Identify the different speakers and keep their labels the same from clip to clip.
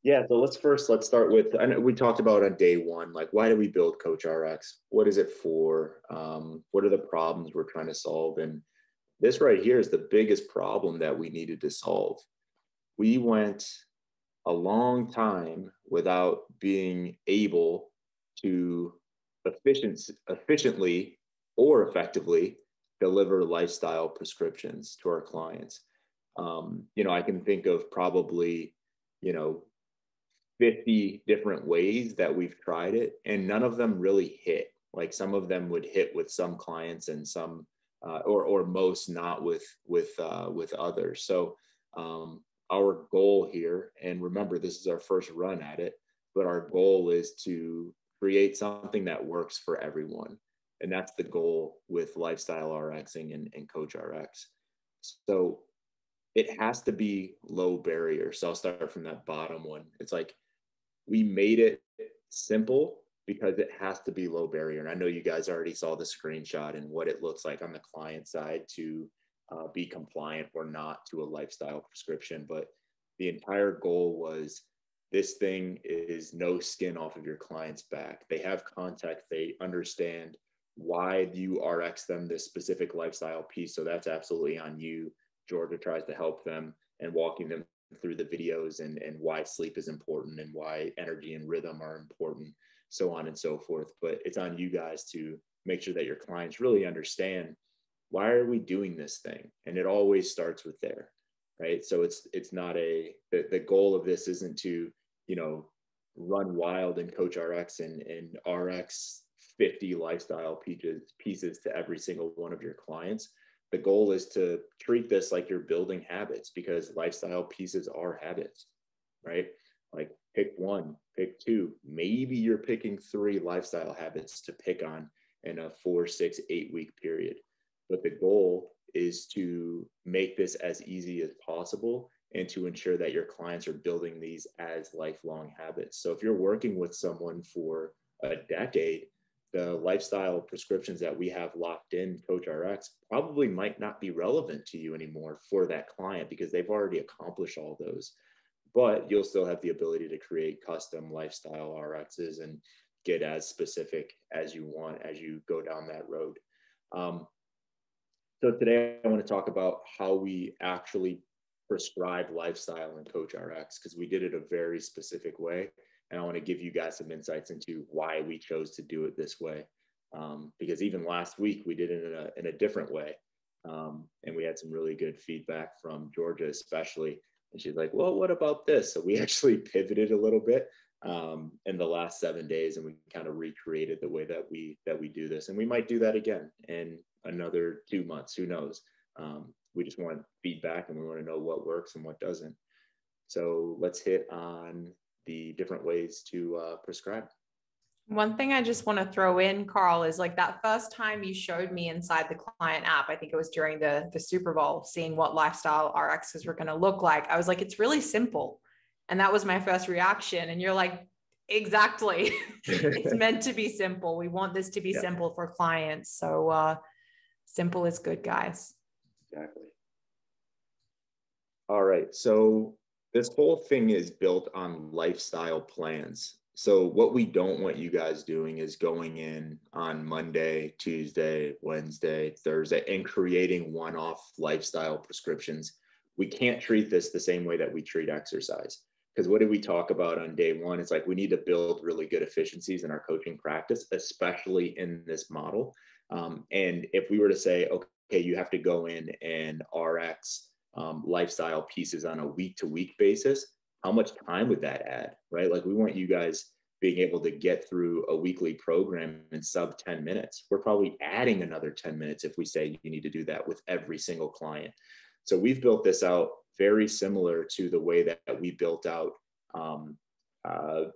Speaker 1: Yeah, so let's start with, I know we talked about on day one, like why do we build CoachRx? What is it for? What are the problems we're trying to solve? And this right here is the biggest problem that we needed to solve. We went a long time without being able to efficiently or effectively deliver lifestyle prescriptions to our clients. I can think of probably, you know, 50 different ways that we've tried it, and none of them really hit. Like some of them would hit with some clients and some, or most not with others. So our goal here, and remember, this is our first run at it, but our goal is to create something that works for everyone. And that's the goal with Lifestyle Rxing and CoachRx. So it has to be low barrier. So I'll start from that bottom one. It's like we made it simple because it has to be low barrier. And I know you guys already saw the screenshot and what it looks like on the client side to be compliant or not to a lifestyle prescription. But the entire goal was this thing is no skin off of your client's back. They have context. They understand why you RX them this specific lifestyle piece. So that's absolutely on you. Georgia tries to help them and walking them through the videos and why sleep is important and why energy and rhythm are important, so on and so forth. But it's on you guys to make sure that your clients really understand, why are we doing this thing? And it always starts with there, right? So it's not the goal of this isn't to, run wild and CoachRx and RX 50 lifestyle pieces to every single one of your clients. The goal is to treat this like you're building habits, because lifestyle pieces are habits, right? Like pick one, pick two, maybe you're picking 3 lifestyle habits to pick on in a 4, 6, 8 week period. But the goal is to make this as easy as possible and to ensure that your clients are building these as lifelong habits. So if you're working with someone for a decade, the lifestyle prescriptions that we have locked in CoachRx probably might not be relevant to you anymore for that client because they've already accomplished all those. But you'll still have the ability to create custom lifestyle RXs and get as specific as you want as you go down that road. So today I want to talk about how we actually prescribe lifestyle in CoachRx, because we did it a very specific way. And I want to give you guys some insights into why we chose to do it this way. Because even last week we did it in a different way. And we had some really good feedback from Georgia, especially. And she's like, well, what about this? So we actually pivoted a little bit in the last 7 days, and we kind of recreated the way that we do this. And we might do that again in another 2 months. Who knows? We just want feedback and we want to know what works and what doesn't. So let's hit on the different ways to prescribe.
Speaker 2: One thing I just want to throw in, Carl, is like that first time you showed me inside the client app, I think it was during the Super Bowl, seeing what lifestyle RXs were going to look like. I was like, it's really simple. And that was my first reaction. And you're like, exactly. It's meant to be simple. We want this to be simple for clients. So simple is good, guys.
Speaker 1: Exactly. All right. So this whole thing is built on lifestyle plans. So what we don't want you guys doing is going in on Monday, Tuesday, Wednesday, Thursday, and creating one-off lifestyle prescriptions. We can't treat this the same way that we treat exercise. Because what did we talk about on day one? It's like we need to build really good efficiencies in our coaching practice, especially in this model. And if we were to say, okay, you have to go in and RX lifestyle pieces on a week-to-week basis, how much time would that add, right? Like we want you guys being able to get through a weekly program in sub 10 minutes. We're probably adding another 10 minutes if we say you need to do that with every single client. So we've built this out very similar to the way that we built out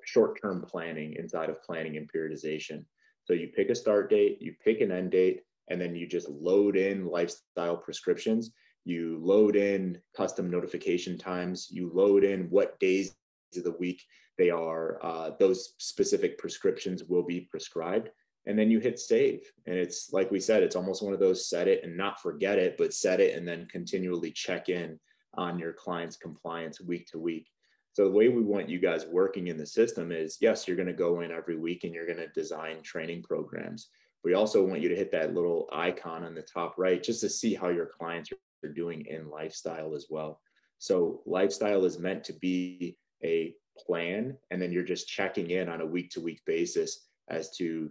Speaker 1: short-term planning inside of planning and periodization. So you pick a start date, you pick an end date, and then you just load in lifestyle prescriptions. You load in custom notification times, you load in what days of the week they are, those specific prescriptions will be prescribed, and then you hit save. And it's like we said, it's almost one of those set it and not forget it, but set it and then continually check in on your client's compliance week to week. So the way we want you guys working in the system is, yes, you're going to go in every week and you're going to design training programs. We also want you to hit that little icon on the top right just to see how your clients are doing in lifestyle as well. So lifestyle is meant to be a plan, and then you're just checking in on a week-to-week basis as to,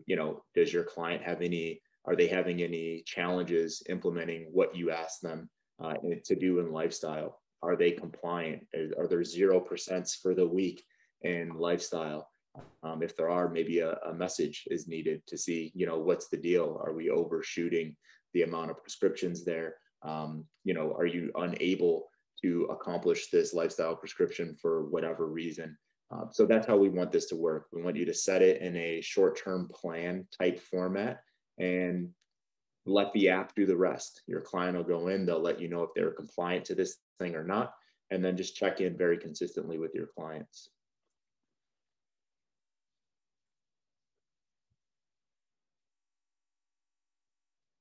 Speaker 1: does your client have are they having any challenges implementing what you ask them to do in lifestyle? Are they compliant? Are there 0% for the week in lifestyle? If there are, maybe a message is needed to see, what's the deal? Are we overshooting the amount of prescriptions there? Are you unable to accomplish this lifestyle prescription for whatever reason? So that's how we want this to work. We want you to set it in a short-term plan type format and let the app do the rest. Your client will go in, they'll let you know if they're compliant to this thing or not, and then just check in very consistently with your clients.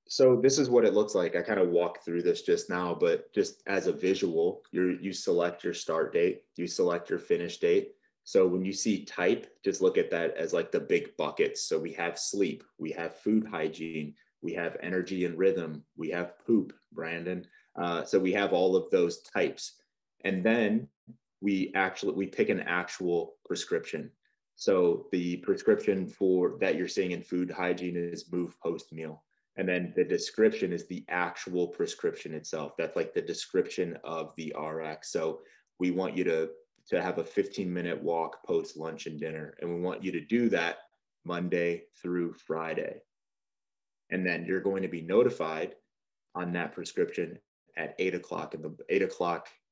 Speaker 1: So this is what it looks like. I kind of walked through this just now, but just as a visual, you select your start date, you select your finish date. So when you see type, just look at that as like the big buckets. So we have sleep, we have food hygiene, we have energy and rhythm, we have poop, Brandon. So we have all of those types. And then we pick an actual prescription. So the prescription for that you're seeing in food hygiene is move post meal. And then the description is the actual prescription itself. That's like the description of the RX. So we want you to have a 15-minute walk post lunch and dinner. And we want you to do that Monday through Friday. And then you're going to be notified on that prescription at 8 o'clock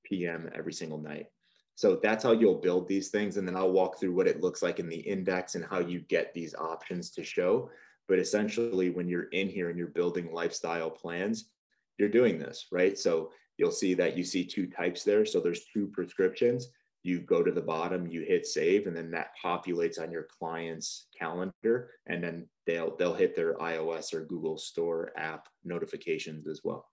Speaker 1: p.m. every single night. So that's how you'll build these things. And then I'll walk through what it looks like in the index and how you get these options to show. But essentially, when you're in here and you're building lifestyle plans, you're doing this, right? So you'll see that you see two types there. So there's two prescriptions. You go to the bottom, you hit save, and then that populates on your client's calendar. And then they'll hit their iOS or Google Store app notifications as well.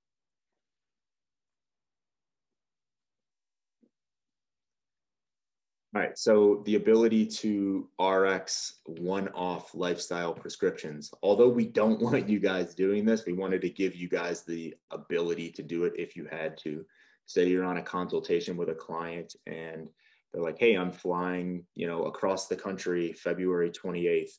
Speaker 1: All right, so the ability to RX one-off lifestyle prescriptions. Although we don't want you guys doing this, we wanted to give you guys the ability to do it if you had to. Say you're on a consultation with a client and they're like, hey, I'm flying, across the country February 28th.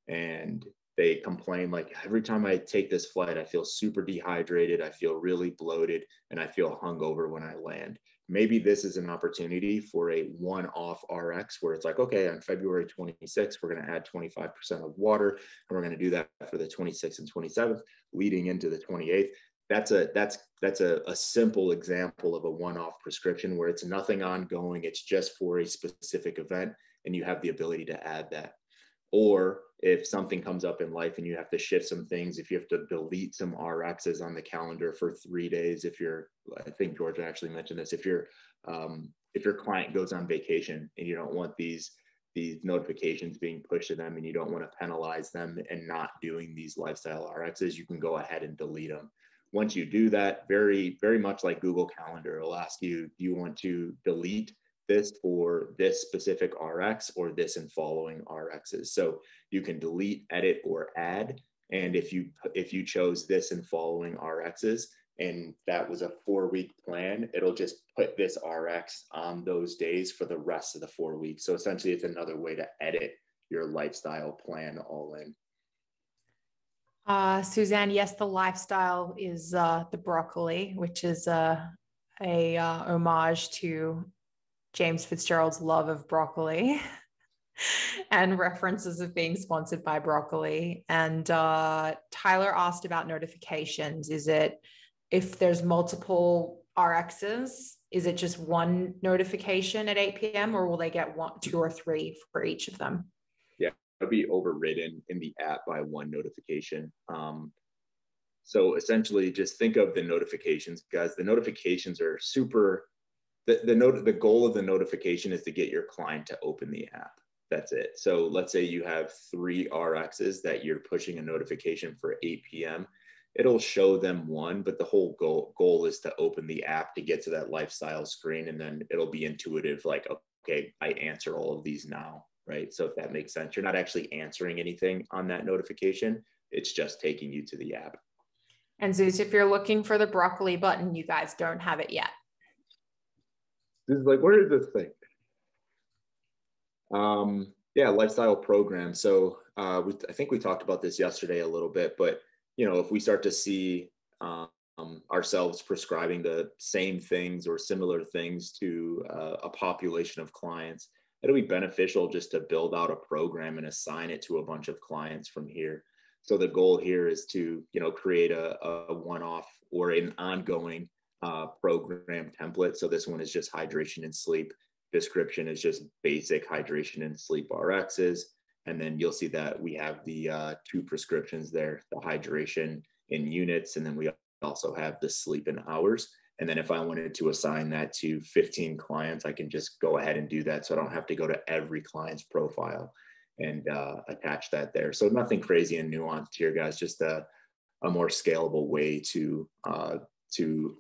Speaker 1: And they complain like, every time I take this flight, I feel super dehydrated, I feel really bloated, and I feel hungover when I land. Maybe this is an opportunity for a one-off RX where it's like, okay, on February 26th, we're going to add 25% of water, and we're going to do that for the 26th and 27th, leading into the 28th. That's a simple example of a one-off prescription where it's nothing ongoing. It's just for a specific event, and you have the ability to add that. Or if something comes up in life and you have to shift some things, if you have to delete some RXs on the calendar for 3 days, I think Georgia actually mentioned this, if your client goes on vacation and you don't want these notifications being pushed to them and you don't want to penalize them and not doing these lifestyle RXs, you can go ahead and delete them. Once you do that, very, very much like Google Calendar, it'll ask you, do you want to delete this for this specific RX or this and following RXs? So you can delete, edit, or add. And if you chose this and following RXs, and that was a 4-week plan, it'll just put this RX on those days for the rest of the 4 weeks. So essentially, it's another way to edit your lifestyle plan all in.
Speaker 2: Suzanne, yes, the lifestyle is the broccoli, which is a homage to James Fitzgerald's love of broccoli and references of being sponsored by broccoli. And Tyler asked about notifications. Is it, if there's multiple RXs, is it just one notification at 8 p.m. or will they get 1, 2, or 3 for each of them?
Speaker 1: Yeah, it'll be overridden in the app by one notification. So essentially, just think of the notifications, guys. The notifications are super. The goal of the notification is to get your client to open the app. That's it. So let's say you have 3 RXs that you're pushing a notification for 8 p.m. It'll show them one, but the whole goal is to open the app to get to that lifestyle screen. And then it'll be intuitive, like, okay, I answer all of these now, right? So if that makes sense, you're not actually answering anything on that notification. It's just taking you to the app.
Speaker 2: And Zeus, if you're looking for the broccoli button, you guys don't have it yet.
Speaker 1: This is like, where is this thing? Yeah, lifestyle program. So I think we talked about this yesterday a little bit, but if we start to see ourselves prescribing the same things or similar things to a population of clients, it'll be beneficial just to build out a program and assign it to a bunch of clients from here. So the goal here is to create a one-off or an ongoing program template. So this one is just hydration and sleep. Description is just basic hydration and sleep Rx's. And then you'll see that we have the 2 prescriptions there, the hydration in units, and then we also have the sleep in hours. And then if I wanted to assign that to 15 clients, I can just go ahead and do that. So I don't have to go to every client's profile and attach that there. So nothing crazy and nuanced here, guys, just a more scalable way to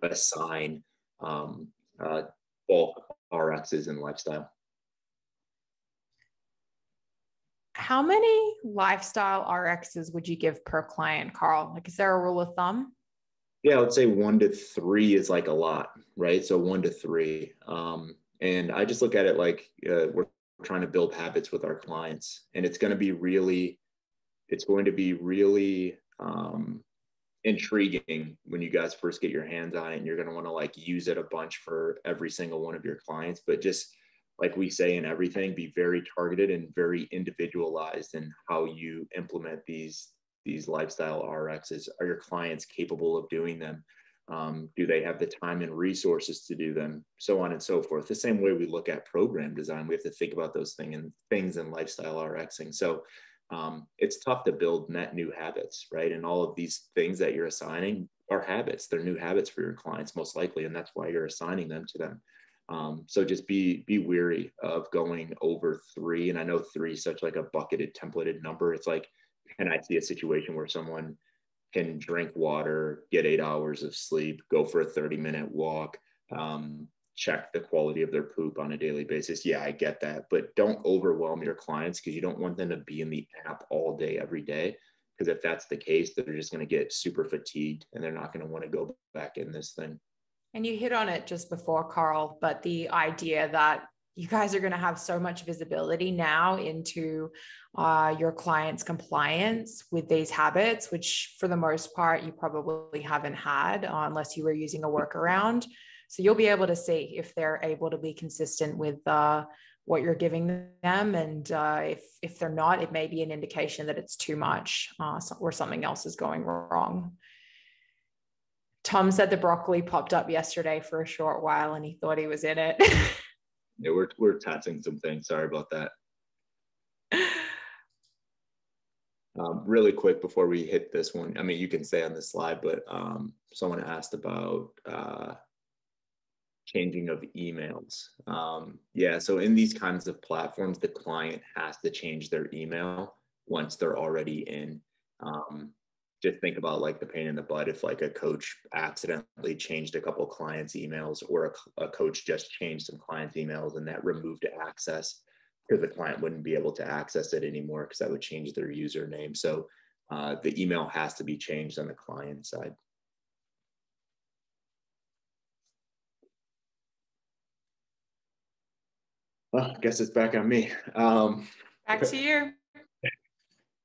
Speaker 1: assign bulk Rx's and lifestyle.
Speaker 2: How many lifestyle Rx's would you give per client, Carl? Like, is there a rule of thumb?
Speaker 1: Yeah, I would say 1 to 3 is like a lot, right? So 1 to 3. And I just look at it like we're trying to build habits with our clients, and it's going to be really intriguing when you guys first get your hands on it, and you're going to want to like use it a bunch for every single one of your clients. But just like we say in everything, be very targeted and very individualized in how you implement these lifestyle Rx's. Are your clients capable of doing them? Do they have the time and resources to do them? So on and so forth. The same way we look at program design, we have to think about those things in lifestyle Rxing. So it's tough to build net new habits, right? And all of these things that you're assigning are habits. They're new habits for your clients, most likely, and that's why you're assigning them to them. So just be weary of going over 3. And I know 3 is such like a bucketed, templated number. It's like, can I see a situation where someone can drink water, get 8 hours of sleep, go for a 30-minute walk, check the quality of their poop on a daily basis? Yeah, I get that. But don't overwhelm your clients, because you don't want them to be in the app all day, every day. Because if that's the case, they're just going to get super fatigued and they're not going to want to go back in this thing.
Speaker 2: And you hit on it just before, Carl, but the idea that you guys are going to have so much visibility now into your clients' compliance with these habits, which for the most part, you probably haven't had unless you were using a workaround. So you'll be able to see if they're able to be consistent with what you're giving them. And if they're not, it may be an indication that it's too much or something else is going wrong. Tom said the broccoli popped up yesterday for a short while and he thought he was in it.
Speaker 1: Yeah, we're testing some things. Sorry about that. Really quick before we hit this one, I mean, you can stay on this slide, but someone asked about changing of emails. Yeah, so in these kinds of platforms, the client has to change their email once they're already in. Just think about like the pain in the butt if like a coach accidentally changed a couple of clients' emails, or a coach just changed some clients' emails and that removed access, because the client wouldn't be able to access it anymore because that would change their username. So the email has to be changed on the client side. Well, I guess it's back on me.
Speaker 2: Back to you.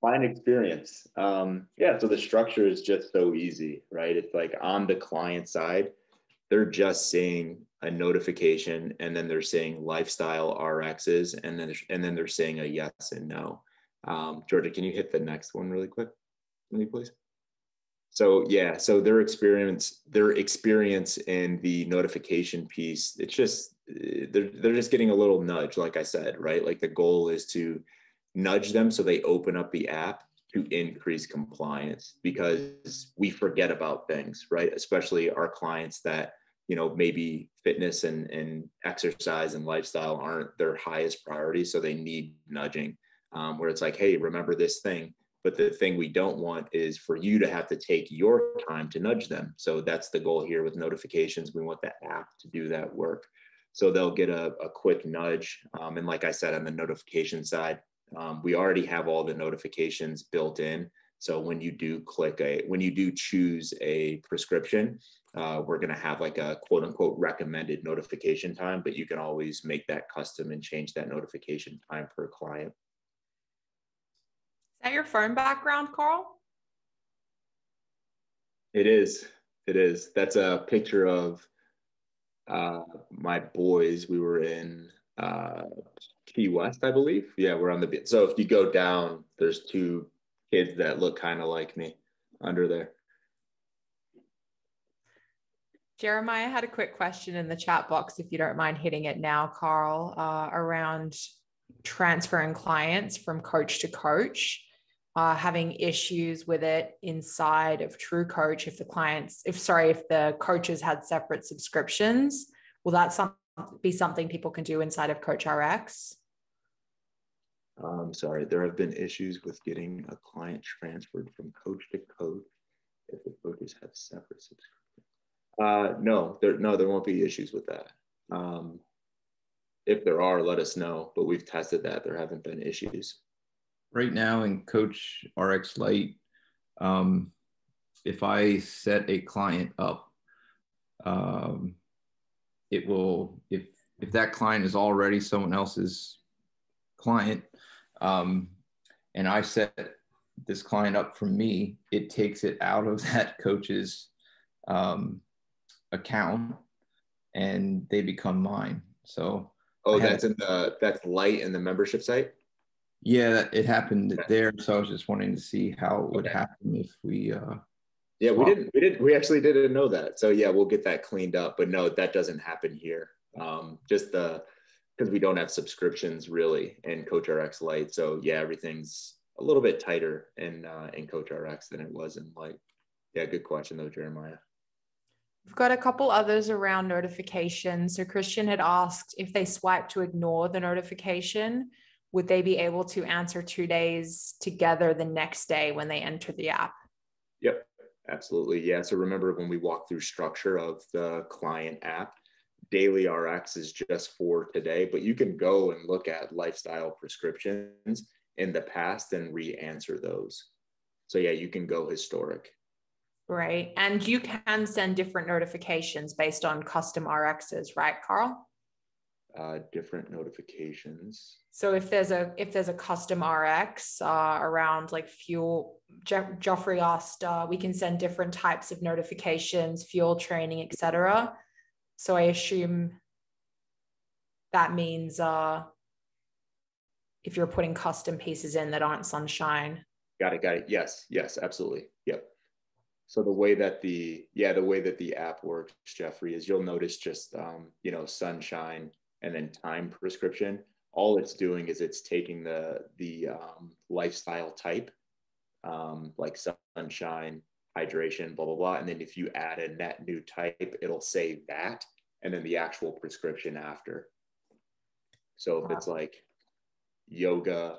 Speaker 1: Client experience. Yeah, so the structure is just so easy, right? It's like on the client side, they're just seeing a notification, and then they're saying lifestyle Rx's, and then they're saying a yes and no. Georgia, can you hit the next one really quick, please? So yeah, so their experience in the notification piece, it's just they're just getting a little nudge, like I said, right? Like the goal is to nudge them so they open up the app to increase compliance, because we forget about things, right? Especially our clients that, maybe fitness and exercise and lifestyle aren't their highest priority. So they need nudging, where it's like, hey, remember this thing. But the thing we don't want is for you to have to take your time to nudge them. So that's the goal here with notifications. We want the app to do that work. So they'll get a quick nudge. And like I said, on the notification side, we already have all the notifications built in. So when you do choose a prescription, we're going to have like a quote unquote recommended notification time, but you can always make that custom and change that notification time per client.
Speaker 2: Is that your phone background, Carl?
Speaker 1: It is. It is. That's a picture of my boys. We were in Key West, I believe. Yeah, we're on the beach. So if you go down, there's two kids that look kind of like me under there.
Speaker 2: Jeremiah had a quick question in the chat box, if you don't mind hitting it now, Carl, around transferring clients from coach to coach, having issues with it inside of True Coach if the coaches had separate subscriptions. Will that be something people can do inside of CoachRx?
Speaker 1: Sorry, there have been issues with getting a client transferred from coach to coach if the coaches have separate subscriptions. No, there won't be issues with that. If there are, let us know, but we've tested that. There haven't been issues.
Speaker 3: Right now in CoachRx Lite, if I set a client up, it will, if that client is already someone else's client, and I set this client up for me, it takes it out of that coach's account and they become mine. So
Speaker 1: that's Lite in the membership site.
Speaker 3: Yeah, it happened there. So I was just wanting to see how it would happen if we
Speaker 1: yeah, we actually didn't know that. So yeah, we'll get that cleaned up, but no, that doesn't happen here. Just because we don't have subscriptions really in CoachRx Lite. So yeah, everything's a little bit tighter in CoachRx than it was in Lite. Yeah, good question though, Jeremiah.
Speaker 2: We've got a couple others around notifications. So Christian had asked if they swipe to ignore the notification, would they be able to answer 2 days together the next day when they enter the app?
Speaker 1: Yep, absolutely. Yeah. So remember when we walk through structure of the client app, Daily RX is just for today, but you can go and look at lifestyle prescriptions in the past and re-answer those. So yeah, you can go historic.
Speaker 2: Right. And you can send different notifications based on custom RXs, right, Carl?
Speaker 1: Different notifications.
Speaker 2: So if there's a custom RX around like fuel, Joffrey asked, we can send different types of notifications, fuel training, etc. So I assume that means if you're putting custom pieces in that aren't sunshine.
Speaker 1: Got it. Yes, absolutely. Yep. So the way that the app works, Jeffrey, is you'll notice just sunshine and then time prescription. All it's doing is it's taking the lifestyle type, like sunshine, hydration, blah, blah, blah. And then if you add a net new type, it'll say that, and then the actual prescription after. So if it's like yoga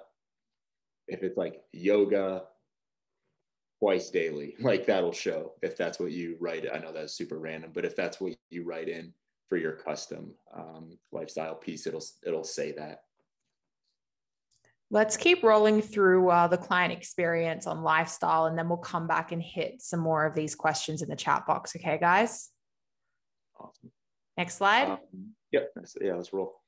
Speaker 1: twice daily, like that'll show if that's what you write. I know that's super random, but if that's what you write in for your custom lifestyle piece, it'll say that.
Speaker 2: Let's keep rolling through the client experience on lifestyle, and then we'll come back and hit some more of these questions in the chat box. Okay, guys?
Speaker 1: Awesome.
Speaker 2: Next slide.
Speaker 1: Yep. Yeah, let's roll.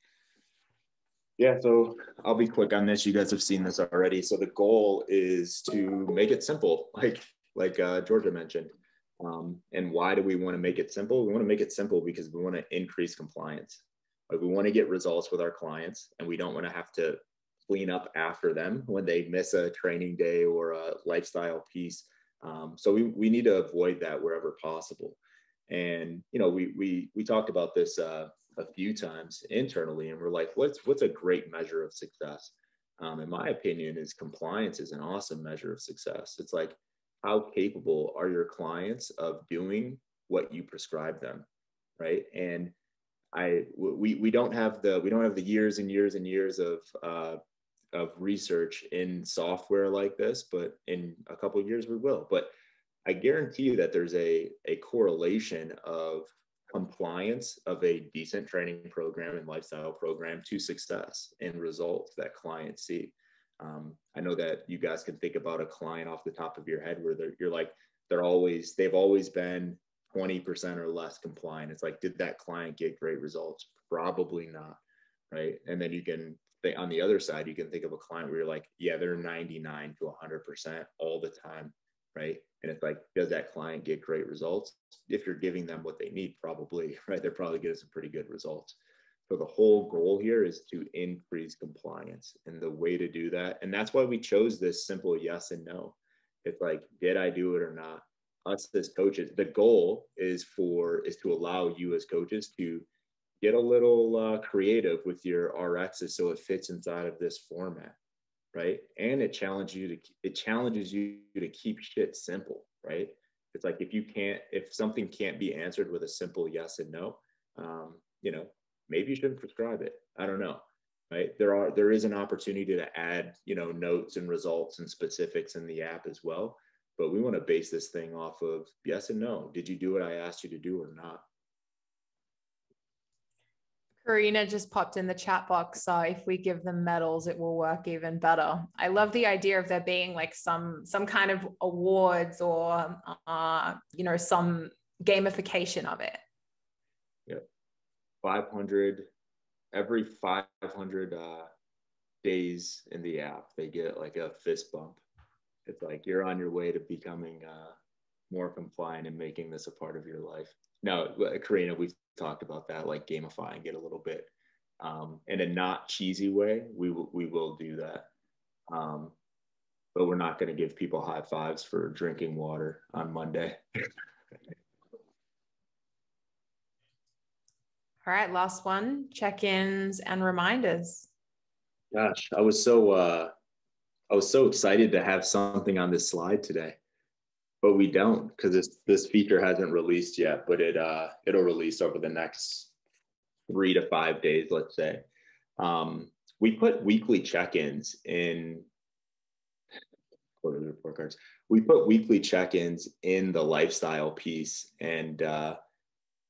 Speaker 1: Yeah, so I'll be quick on this. You guys have seen this already. So the goal is to make it simple, like Georgia mentioned. And why do we want to make it simple? We want to make it simple because we want to increase compliance. Like we want to get results with our clients, and we don't want to have to clean up after them when they miss a training day or a lifestyle piece. So we need to avoid that wherever possible. And we talked about this a few times internally, and we're like, what's a great measure of success? In my opinion, is compliance is an awesome measure of success. It's like, how capable are your clients of doing what you prescribe them, right? And we don't have the years and years and years of research in software like this, but in a couple of years we will. But I guarantee you that there's a correlation of compliance of a decent training program and lifestyle program to success and results that clients see. I know that you guys can think about a client off the top of your head where you're like, they've always been 20% or less compliant. It's like, did that client get great results? Probably not, right? And then you can think on the other side, you can think of a client where you're like, yeah, they're 99 to 100% all the time, right? And it's like, does that client get great results? If you're giving them what they need, probably, right? They're probably getting some pretty good results. So the whole goal here is to increase compliance, and the way to do that, and that's why we chose this simple yes and no. It's like, did I do it or not? Us as coaches, the goal is to allow you as coaches to get a little creative with your RXs so it fits inside of this format, right? And it challenges you to keep shit simple, right? It's like, if something can't be answered with a simple yes and no, maybe you shouldn't prescribe it. I don't know, right? There is an opportunity to add, notes and results and specifics in the app as well. But we want to base this thing off of yes and no. Did you do what I asked you to do or not?
Speaker 2: Karina just popped in the chat box. If we give them medals, it will work even better. I love the idea of there being like some kind of awards or, some gamification of it.
Speaker 1: Yeah. 500, every 500 days in the app, they get like a fist bump. It's like, you're on your way to becoming more compliant and making this a part of your life. Now, Karina, we've talked about that, like gamifying it a little bit in a not cheesy way. We will do that. But we're not going to give people high fives for drinking water on Monday.
Speaker 2: All right, last one, check-ins and reminders.
Speaker 1: Gosh, I was so excited to have something on this slide today, but we don't, because this feature hasn't released yet, but it'll release over the next 3 to 5 days, let's say. We put weekly check-ins in quarterly report cards. We put weekly check-ins in the lifestyle piece, and I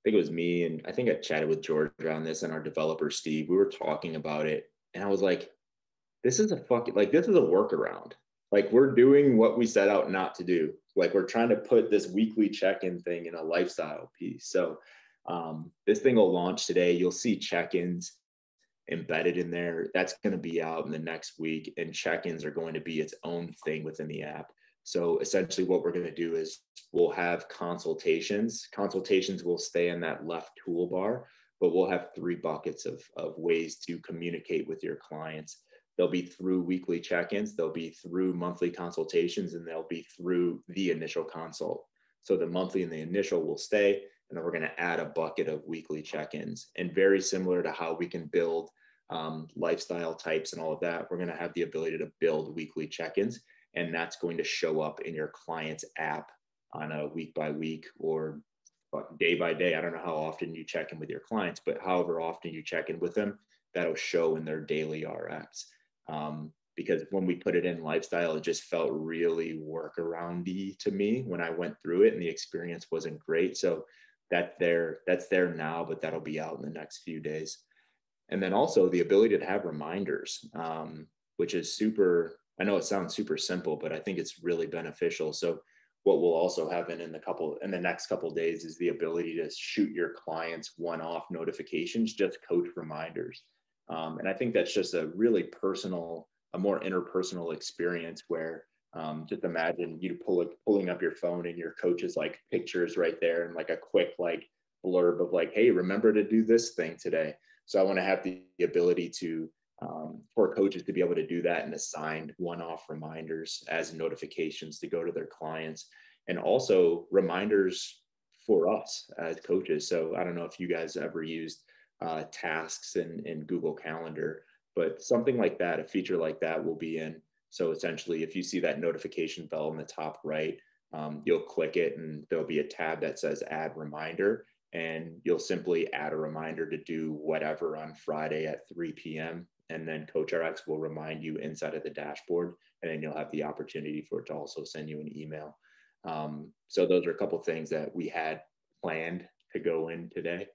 Speaker 1: think it was me, and I think I chatted with George on this, and our developer Steve. We were talking about it, and I was like, this is a workaround. Like, we're doing what we set out not to do. Like, we're trying to put this weekly check-in thing in a lifestyle piece. So this thing will launch today. You'll see check-ins embedded in there. That's going to be out in the next week, and check-ins are going to be its own thing within the app. So essentially what we're going to do is we'll have consultations. Consultations will stay in that left toolbar, but we'll have 3 buckets of ways to communicate with your clients. They'll be through weekly check-ins, they'll be through monthly consultations, and they'll be through the initial consult. So the monthly and the initial will stay, and then we're going to add a bucket of weekly check-ins. And very similar to how we can build lifestyle types and all of that, we're going to have the ability to build weekly check-ins, and that's going to show up in your client's app on a week by week or day by day. I don't know how often you check in with your clients, but however often you check in with them, that'll show in their daily RX. Because when we put it in lifestyle, it just felt really workaroundy to me when I went through it, and the experience wasn't great. So that's there now, but that'll be out in the next few days. And then also the ability to have reminders, which is super, I know it sounds super simple, but I think it's really beneficial. So what we'll also have in the next couple of days is the ability to shoot your clients one-off notifications, just coach reminders. And I think that's just a really personal, a more interpersonal experience where just imagine you pulling up your phone and your coach's like pictures right there, and like a quick like blurb of like, hey, remember to do this thing today. So I want to have the ability to for coaches to be able to do that and assign one-off reminders as notifications to go to their clients, and also reminders for us as coaches. So I don't know if you guys ever used tasks in Google Calendar, but something like that, a feature like that will be in. So essentially, if you see that notification bell in the top right, you'll click it and there'll be a tab that says add reminder, and you'll simply add a reminder to do whatever on Friday at 3 p.m. And then CoachRx will remind you inside of the dashboard, and then you'll have the opportunity for it to also send you an email. So those are a couple of things that we had planned to go in today.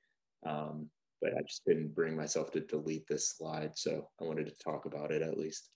Speaker 1: But I just didn't bring myself to delete this slide. So I wanted to talk about it at least.